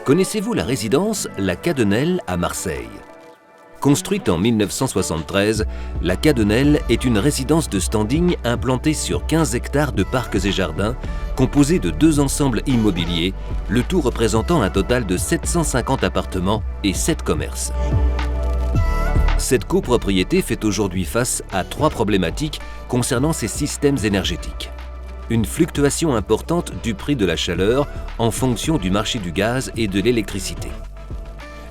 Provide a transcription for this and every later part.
Connaissez-vous la résidence La Cadenelle à Marseille? Construite en 1973, la Cadenelle est une résidence de standing implantée sur 15 hectares de parcs et jardins, composée de 2 ensembles immobiliers, le tout représentant un total de 750 appartements et 7 commerces. Cette copropriété fait aujourd'hui face à 3 problématiques concernant ses systèmes énergétiques. Une fluctuation importante du prix de la chaleur en fonction du marché du gaz et de l'électricité.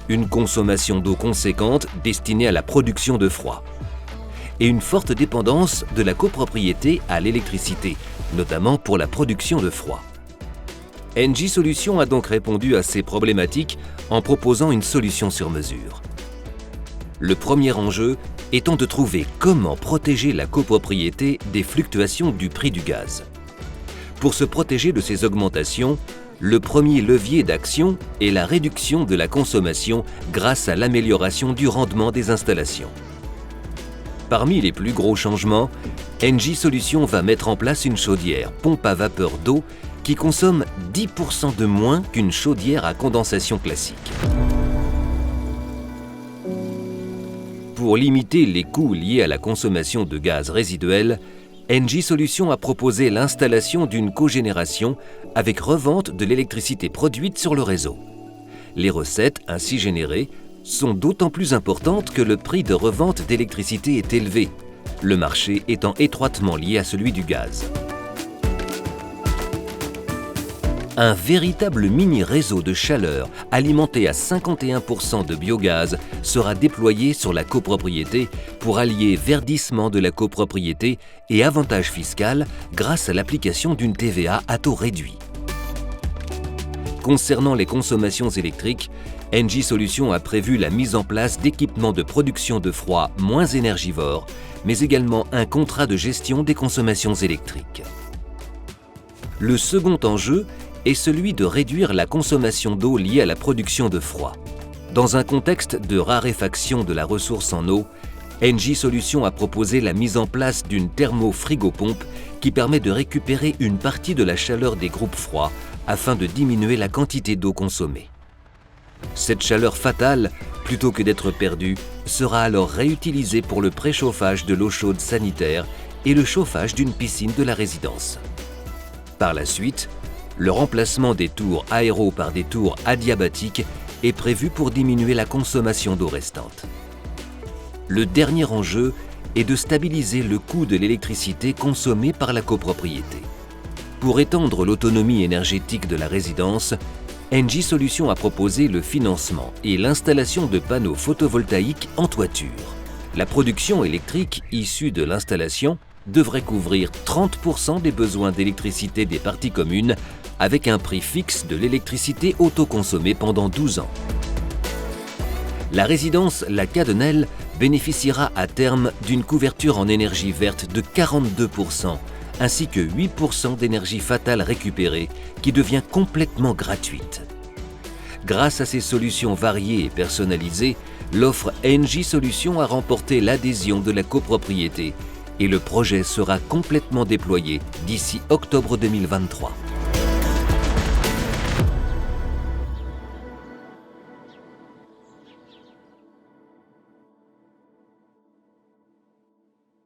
Une consommation d'eau conséquente destinée à la production de froid. Et une forte dépendance de la copropriété à l'électricité, notamment pour la production de froid. Engie Solutions a donc répondu à ces problématiques en proposant une solution sur mesure. Le premier enjeu étant de trouver comment protéger la copropriété des fluctuations du prix du gaz. Pour se protéger de ces augmentations, le premier levier d'action est la réduction de la consommation grâce à l'amélioration du rendement des installations. Parmi les plus gros changements, Engie Solutions va mettre en place une chaudière pompe à vapeur d'eau qui consomme 10% de moins qu'une chaudière à condensation classique. Pour limiter les coûts liés à la consommation de gaz résiduel, Engie Solutions a proposé l'installation d'une cogénération avec revente de l'électricité produite sur le réseau. Les recettes ainsi générées sont d'autant plus importantes que le prix de revente d'électricité est élevé, le marché étant étroitement lié à celui du gaz. Un véritable mini-réseau de chaleur alimenté à 51% de biogaz sera déployé sur la copropriété pour allier verdissement de la copropriété et avantage fiscal grâce à l'application d'une TVA à taux réduit. Concernant les consommations électriques, Engie Solutions a prévu la mise en place d'équipements de production de froid moins énergivores, mais également un contrat de gestion des consommations électriques. Le second enjeu est celui de réduire la consommation d'eau liée à la production de froid. Dans un contexte de raréfaction de la ressource en eau, Engie Solutions a proposé la mise en place d'une thermo-frigopompe qui permet de récupérer une partie de la chaleur des groupes froids afin de diminuer la quantité d'eau consommée. Cette chaleur fatale, plutôt que d'être perdue, sera alors réutilisée pour le préchauffage de l'eau chaude sanitaire et le chauffage d'une piscine de la résidence. Par la suite, le remplacement des tours aéro par des tours adiabatiques est prévu pour diminuer la consommation d'eau restante. Le dernier enjeu est de stabiliser le coût de l'électricité consommée par la copropriété. Pour étendre l'autonomie énergétique de la résidence, Engie Solutions a proposé le financement et l'installation de panneaux photovoltaïques en toiture. La production électrique issue de l'installation devrait couvrir 30% des besoins d'électricité des parties communes avec un prix fixe de l'électricité autoconsommée pendant 12 ans. La résidence La Cadenelle bénéficiera à terme d'une couverture en énergie verte de 42% ainsi que 8% d'énergie fatale récupérée qui devient complètement gratuite. Grâce à ces solutions variées et personnalisées, l'offre Engie Solutions a remporté l'adhésion de la copropriété et le projet sera complètement déployé d'ici octobre 2023.